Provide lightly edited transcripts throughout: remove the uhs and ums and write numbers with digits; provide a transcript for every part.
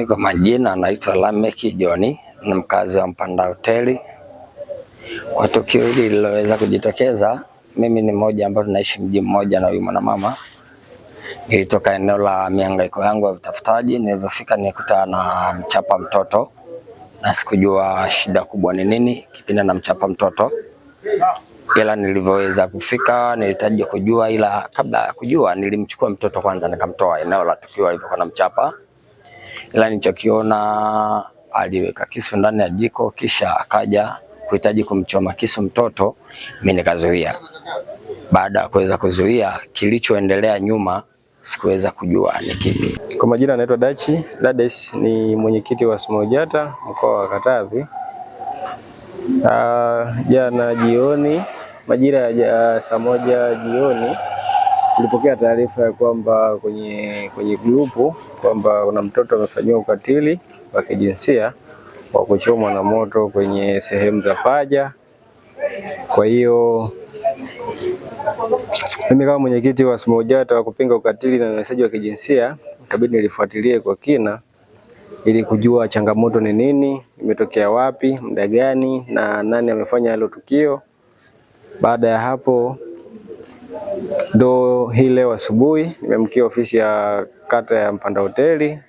Kwa majina naitwa Lameki John, ni mkazi wa Mpanda Hoteli. Kwa tukio hili liloweza kujitokeza, mimi ni mmoja ambaye tunaishi mji mmoja na huyu mwanamama. Nilitoka eneo la mihangaiko yangu ya utafutaji, nilipofika nilikuta na mchapa mtoto na sikujua shida kubwa ni nini kipindi na mchapa mtoto. Ila nilivyoweza kufika nilihitaji kujua, ila kabla ya kujua nilimchukua mtoto kwanza nikamtoa eneo la tukio alipokuwa na mchapa. Ila nilichokiona aliweka kisu ndani ya jiko kisha akaja kuhitaji kumchoma kisu mtoto, mimi nikazuia. Baada ya kuweza kuzuia, kilichoendelea nyuma sikuweza kujua ni kipi. Kwa majina anaitwa Dachi Lades, ni mwenyekiti wa SMAUJATA mkoa wa Katavi. Jana jioni majira ya saa 1 jioni tulipokea taarifa ya kwamba kwenye grupu kwamba kuna mtoto amefanyiwa ukatili wa kijinsia wa kuchomwa na moto kwenye sehemu za paja. Kwa hiyo mimi kama mwenyekiti wa SMAUJATA wa kupinga ukatili na unyanyasaji wa kijinsia ikabidi nilifuatilie kwa kina ili kujua changamoto ni nini, imetokea wapi, muda gani na nani amefanya hilo tukio. Baada ya hapo ndo hii leo asubuhi nimemkia ofisi ya kata ya Mpanda Hoteli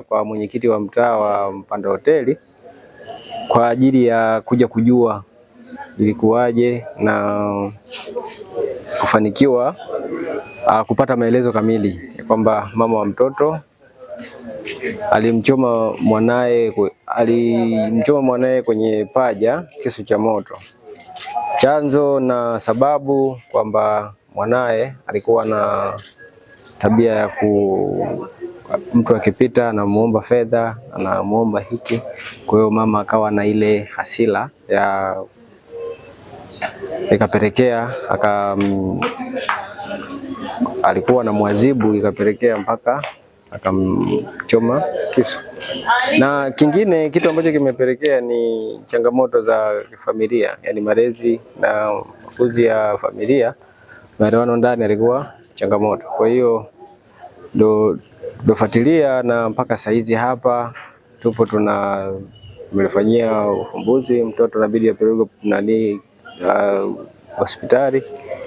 kwa mwenyekiti wa mtaa wa Mpanda Hoteli kwa ajili ya kuja kujua ilikuwaje na kufanikiwa kupata maelezo kamili kwamba mama wa mtoto alimchoma mwanae kwenye paja kisu cha moto. Chanzo na sababu kwamba mwanae alikuwa na tabia ya mtu akipita anamuomba fedha, anamuomba hiki. Kwa hiyo mama akawa na ile hasira ya ikapelekea alikuwa na mwadhibu, ikapelekea mpaka akamchoma kisu. Na kingine kitu ambacho kimepelekea ni changamoto za familia, yani malezi na makuzi ya familia, maelewano ndani alikuwa changamoto. Kwa hiyo dofuatilia na mpaka saizi hapa tupo tumelifanyia ufumbuzi. Mtoto inabidi apelekwe hospitali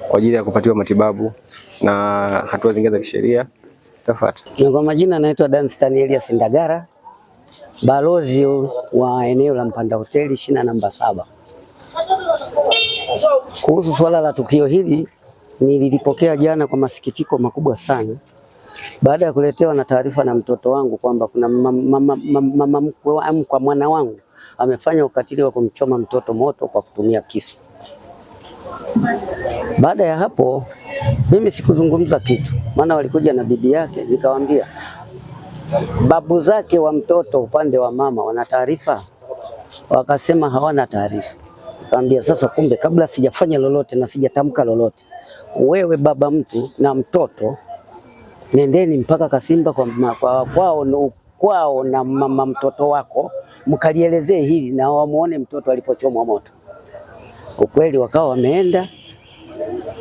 kwa ajili ya kupatiwa matibabu na hatua zingine za kisheria tafuata. Kwa majina naitwa Danstan Elias Ndagara, balozi wa eneo la Mpanda Hoteli shina namba 7. Kuhusu swala la tukio hili nililipokea jana kwa masikitiko makubwa sana, baada ya kuletewa na taarifa na mtoto wangu kwamba kuna mama kwa mwana wangu amefanya ukatili wa kumchoma mtoto moto kwa kutumia kisu. Baada ya hapo mimi sikuzungumza kitu, maana walikuja na bibi yake, nikawaambia babu zake wa mtoto upande wa mama wana taarifa, wakasema hawana taarifa. Nikamwambia sasa, kumbe kabla sijafanya lolote na sijatamka lolote, wewe baba mtu na mtoto nendeni mpaka Kasimba kwao na mama mtoto wako mkalielezee hili na wamuone mtoto alipochomwa moto. Ukweli wakawa wameenda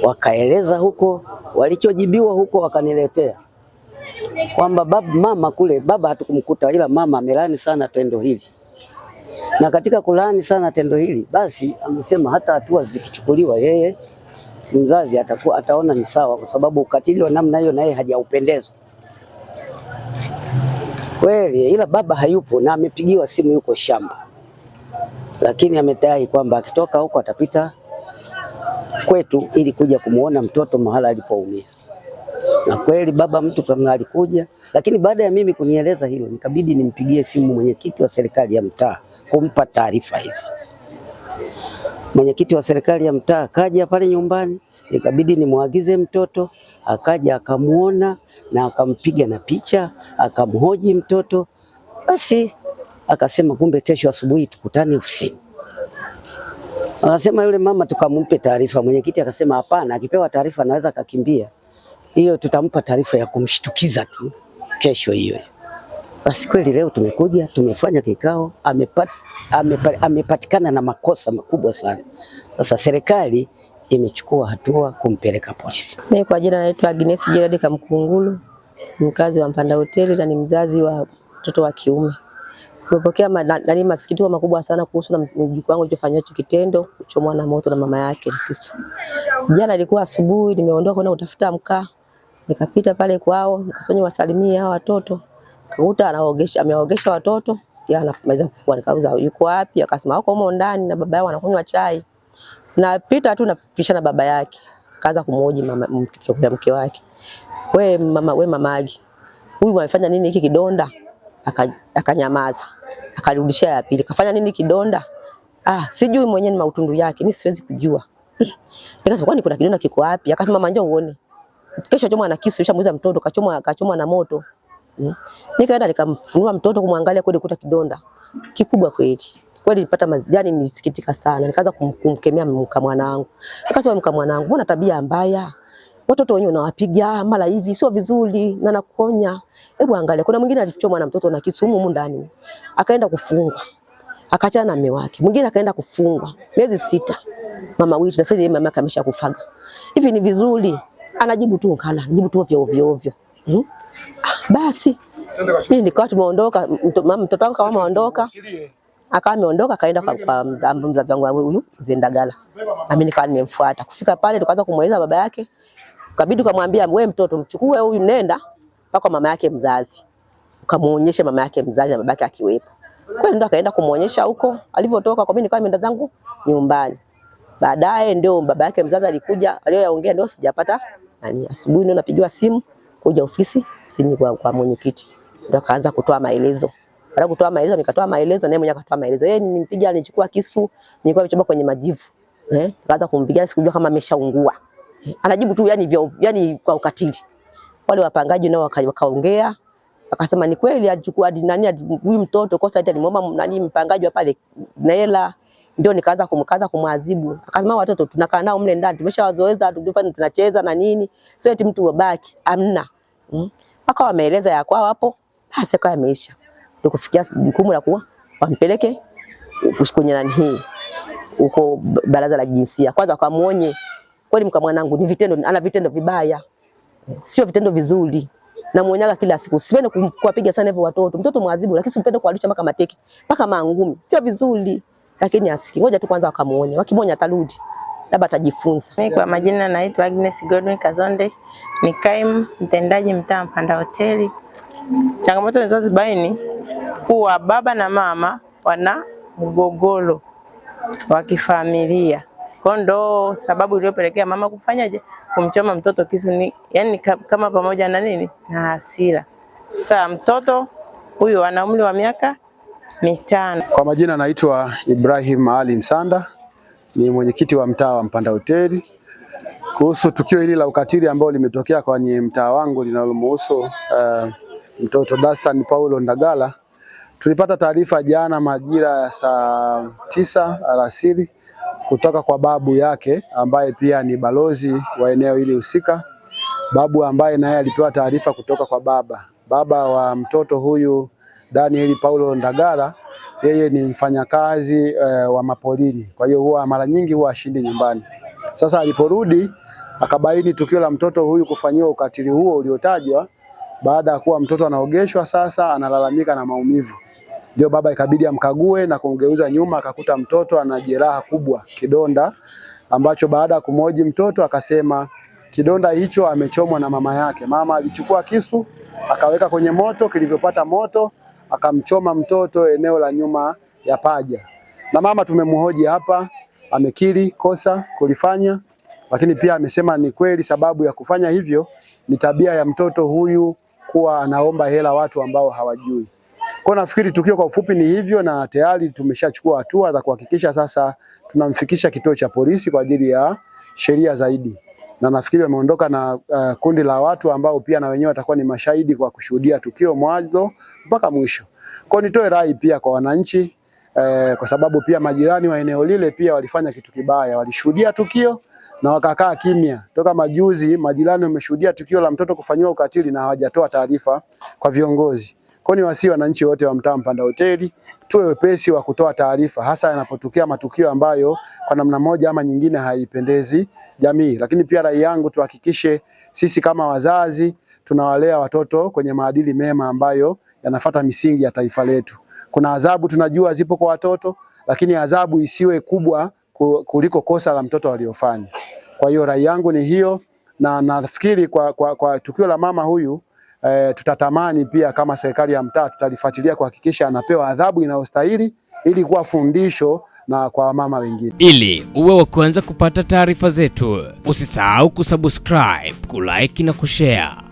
wakaeleza huko, walichojibiwa huko wakaniletea kwamba mama kule baba hatukumkuta, ila mama amelani sana tendo hili. Na katika kulani sana tendo hili, basi amesema hata hatua zikichukuliwa yeye mzazi ataona ni sawa, kwa sababu ukatili wa namna hiyo na yeye hajaupendezwa kweli. Ila baba hayupo na amepigiwa simu yuko shamba, lakini amedai kwamba akitoka huko atapita kwetu ili kuja kumuona mtoto mahala alipoumia. Na kweli baba mtu kama alikuja, lakini baada ya mimi kunieleza hilo nikabidi nimpigie simu mwenyekiti wa serikali ya mtaa kumpa taarifa hizi. Mwenyekiti wa serikali ya mtaa akaja pale nyumbani, ikabidi nimwagize mtoto, akaja akamuona na akampiga na picha, akamhoji mtoto. Basi akasema kumbe kesho asubuhi tukutane ofisini. Akasema yule mama tukamumpe taarifa. Mwenyekiti akasema hapana, akipewa taarifa anaweza akakimbia. Hiyo tutampa taarifa ya kumshtukiza tu kesho hiyo. Basi kweli leo tumekuja, tumefanya kikao, amepatikana na makosa makubwa sana. Sasa serikali imechukua hatua kumpeleka polisi. Mimi kwa jina naitwa Agnes Gerard Kamkungulu, mkazi wa Mpanda Hoteli na ni mzazi wa mtoto wa kiume. Nimepokea masikitiko makubwa sana kuhusu na mjukuu wangu alichofanywa kitendo, kuchomwa na moto na mama yake kisu. Jana ilikuwa asubuhi, nimeondoka kwenda kutafuta mkaa. Nikapita pale kwao, nikasema wasalimie hao watoto. Kakuta ameogesha watoto, yeye anamaliza kufua. Nikauliza yuko wapi? Akasema wako huko ndani na baba yao anakunywa chai. Napita tu napisha na baba yake. Akaanza kumhoji mke wake. We mamagi. Huyu amefanya nini hiki kidonda? Akanyamaza. Akarudishia ya pili. Kafanya nini kidonda? Sijui mwenyewe ni mautundu yake. Mimi siwezi kujua. Nikasema kwani kuna kidonda kiko wapi? Akasema manja uone. Kesho chomwa na kisu, ushamuuza mtoto kachomwa na moto. Nikaenda nikamfunua mtoto kumwangalia, kweli kuta kidonda kikubwa kweli. Kweli nilipata yani nilisikitika sana. Nikaanza kumkemea mwanangu. Nikasema mwanangu, mbona tabia mbaya? Watoto wenyewe unawapiga mara hivi sio vizuri na nakuonya. Hebu angalia, kuna mwingine alichomwa na mtoto na kisu humu ndani. Akaenda kufungwa. Akaachana na mume wake. Mwingine akaenda kufungwa miezi 6. Mama wiki na sasa yeye mama kamesha kufaga. Hivi ni vizuri? Anajibu tu ukala, anajibu tu ovyo. Basi mimi nikawa tumeondoka, mtoto wangu kama ameondoka. Akawa ameondoka kaenda kwa mzazi wangu huyu Zendagala. Na mimi nikawa nimemfuata. Kufika pale tukaanza kumueleza baba yake. Ukabidi kumwambia wewe mtoto mchukue huyu nenda mpaka mama yake mzazi. Ukamuonyesha mama yake mzazi na baba yake akiwepo. Kwa hiyo ndo akaenda kumuonyesha huko. Alivyotoka kwa mimi nikawa nimeenda zangu nyumbani. Baadaye ndio baba yake mzazi alikuja, aliyoyaongea ndio sijapata nani. Asubuhi ndio napigiwa simu kuja ofisini kwa mwenyekiti. Ndio akaanza kutoa maelezo. Baada kutoa maelezo nikatoa maelezo na yeye mwenyewe akatoa maelezo. Yeye nimpiga alichukua kisu, nilikuwa nimechoma kwenye majivu. Akaanza kumpiga sikujua kama ameshaungua. Anajibu tu yani kwa ukatili. Wale wapangaji nao wakaongea. Akasema ni kweli alichukua nani huyu mtoto kosa eti alimwomba nani mpangaji wa pale na hela. Ndio nikaanza kumwadhibu. Akasema watoto tunakaa nao mle ndani tumeshawazoeza tunacheza na nini. Sio eti mtu wabaki amna. Wakawa wameeleza ya kwao hapo. Basi kwa yameisha. Ndio kufikia jukumu la kuwa wampeleke kwenye nani hii huko baraza la jinsia. Kwanza wakamuonye kweli mwanangu ni vitendo, ana vitendo vibaya. Sio vitendo vizuri. Na muonyaga kila siku. Sipende kuwapiga sana hivyo watoto. Mtoto mwadhibu lakini usipende kuwarusha mpaka mateke, mpaka mangumi. Sio vizuri. Lakini asiki. Ngoja tu kwanza wakamuonya. Wakimuonya atarudi. Labda atajifunza. Mimi kwa majina naitwa Agnes Godwin Kazonde. Ni kaimu mtendaji mtaa Mpanda Hoteli. Changamoto nilizozibaini kuwa baba na mama wana mgogoro wa kifamilia. Kwa ndo sababu iliyopelekea mama kufanyaje? Kumchoma mtoto kisu, ni yani kama pamoja na nini? Na hasira. Sasa mtoto huyu ana umri wa miaka 5. Kwa majina naitwa Ibrahim Ali Msanda, ni mwenyekiti wa mtaa wa Mpanda Hoteli. Kuhusu tukio hili la ukatili ambao limetokea kwenye mtaa wangu linalomhusu mtoto Dastan Paulo Ndagala, tulipata taarifa jana majira ya saa 9 alasiri kutoka kwa babu yake ambaye pia ni balozi wa eneo hili husika. Babu ambaye naye alipewa taarifa kutoka kwa baba wa mtoto huyu Daniel Paulo Ndagala. Yeye ni mfanyakazi wa mapolini, kwa hiyo huwa mara nyingi huwa ashindi nyumbani. Sasa aliporudi akabaini tukio la mtoto huyu kufanyiwa ukatili huo uliotajwa. Baada ya kuwa mtoto anaogeshwa sasa analalamika na maumivu, ndio baba ikabidi amkague na kumgeuza nyuma, akakuta mtoto ana jeraha kubwa, kidonda ambacho baada ya kumhoji mtoto akasema kidonda hicho amechomwa na mama yake. Mama alichukua kisu akaweka kwenye moto, kilivyopata moto akamchoma mtoto eneo la nyuma ya paja. Na mama tumemhoji hapa, amekiri kosa kulifanya, lakini pia amesema ni kweli sababu ya kufanya hivyo ni tabia ya mtoto huyu kuwa anaomba hela watu ambao hawajui. Kwa nafikiri tukio kwa ufupi ni hivyo, na tayari tumeshachukua hatua za kuhakikisha sasa tunamfikisha kituo cha polisi kwa ajili ya sheria zaidi. Na nafikiri wameondoka na kundi la watu ambao pia na wenyewe watakuwa ni mashahidi kwa kushuhudia tukio mwanzo mpaka mwisho. Kwa nitoe rai pia kwa wananchi kwa sababu pia majirani wa eneo lile pia walifanya kitu kibaya, walishuhudia tukio na wakakaa kimya. Toka majuzi majirani wameshuhudia tukio la mtoto kufanyiwa ukatili na hawajatoa taarifa kwa viongozi. Kwa ni wasi wananchi wote wa mtaa Mpanda Hoteli tuwe wepesi wa kutoa taarifa, hasa yanapotokea matukio ambayo kwa namna moja ama nyingine haipendezi jamii. Lakini pia rai yangu tuhakikishe sisi kama wazazi tunawalea watoto kwenye maadili mema ambayo yanafuata misingi ya taifa letu. Kuna adhabu tunajua zipo kwa watoto, lakini adhabu isiwe kubwa kuliko kosa la mtoto aliyofanya. Kwa hiyo rai yangu ni hiyo, na nafikiri kwa tukio la mama huyu tutatamani pia kama serikali ya mtaa tutalifuatilia kuhakikisha anapewa adhabu inayostahili ili kuwa fundisho na kwa mama wengine. Ili uwe wa kwanza kupata taarifa zetu, usisahau kusubscribe, kulike na kushare.